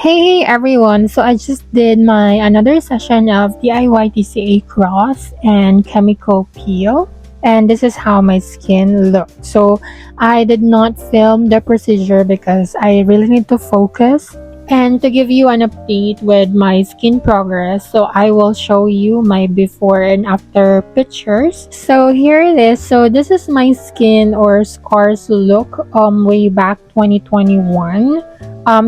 Hey everyone, so I just did my another session of DIY TCA cross and chemical peel, and this is how my skin looked. So I did not film the procedure because I really need to focus and to give you an update with my skin progress. So I will show you my before and after pictures. So here it is. So this is my skin or scars look way back 2021.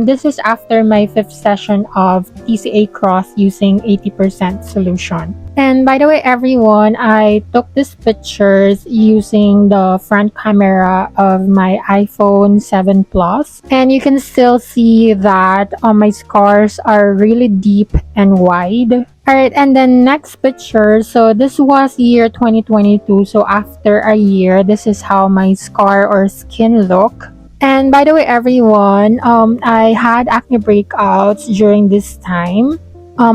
This is after my 5th session of TCA cross using 80% solution. And by the way, everyone, I took these pictures using the front camera of my iPhone 7 Plus. And you can still see that my scars are really deep and wide. Alright, and then next picture. So this was year 2022. So after a year, this is how my scar or skin look. And by the way, everyone, I had acne breakouts during this time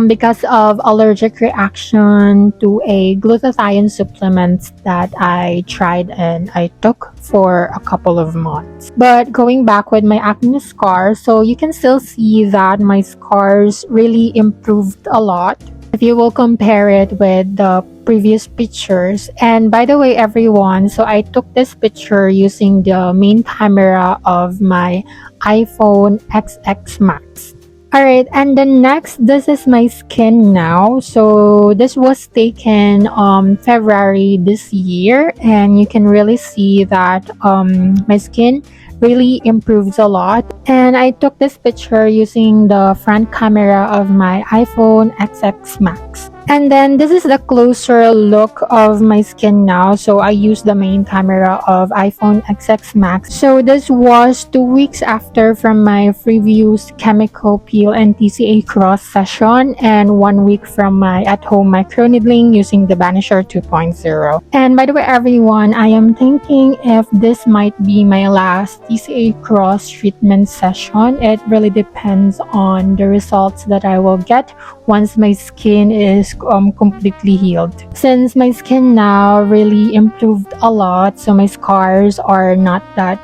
because of allergic reaction to a glutathione supplement that I tried and I took for a couple of months. But going back with my acne scars, so you can still see that my scars really improved a lot if you will compare it with the previous pictures. And by the way, everyone, so I took this picture using the main camera of my iPhone XX Max. Alright, and then next, this is my skin now. So this was taken February this year, and you can really see that my skin really improves a lot. And I took this picture using the front camera of my iPhone XX Max. And then this is the closer look of my skin now. So I used the main camera of iPhone XX Max. So this was 2 weeks after from my previous chemical peel and TCA cross session, and 1 week from my at-home microneedling using the Banisher 2.0. And by the way, everyone, I am thinking if this might be my last TCA cross treatment session. It really depends on the results that I will get once my skin is completely healed. Since my skin now really improved a lot, so my scars are not that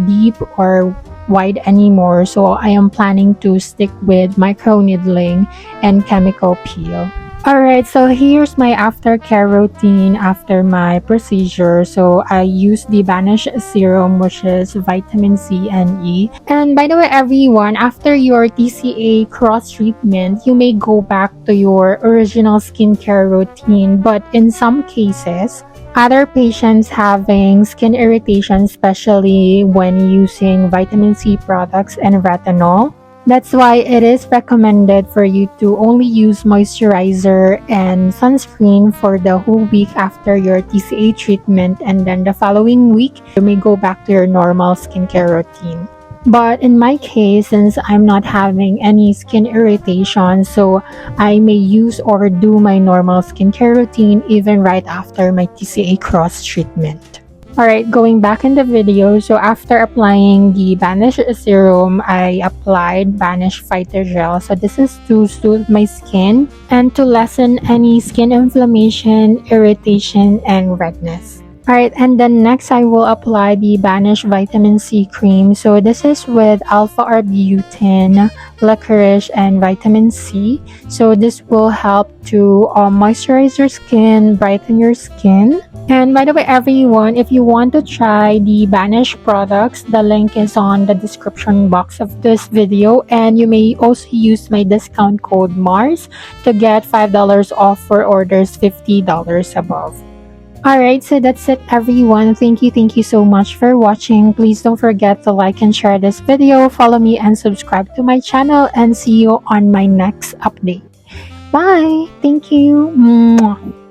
deep or wide anymore, so I am planning to stick with microneedling and chemical peel. Alright, so here's my aftercare routine after my procedure. So I use the Banish serum, which is vitamin C and E. And by the way, everyone, after your TCA cross treatment, you may go back to your original skincare routine. But in some cases, other patients having skin irritation, especially when using vitamin C products and retinol, that's why it is recommended for you to only use moisturizer and sunscreen for the whole week after your TCA treatment, and then the following week, you may go back to your normal skincare routine. But in my case, since I'm not having any skin irritation, so I may use or do my normal skincare routine even right after my TCA cross treatment. Alright, going back in the video, so after applying the Banish serum, I applied Banish Fighter Gel. So this is to soothe my skin and to lessen any skin inflammation, irritation, and redness. Alright, and then next I will apply the Banish Vitamin C Cream. So this is with alpha-arbutin, licorice, and vitamin C. So this will help to moisturize your skin, brighten your skin. And by the way, everyone, if you want to try the Banish products, the link is on the description box of this video. And you may also use my discount code MARS to get $5 off for orders $50 above. Alright, so that's it, everyone. Thank you so much for watching. Please don't forget to like and share this video, follow me and subscribe to my channel, and see you on my next update. Bye! Thank you! Mwah.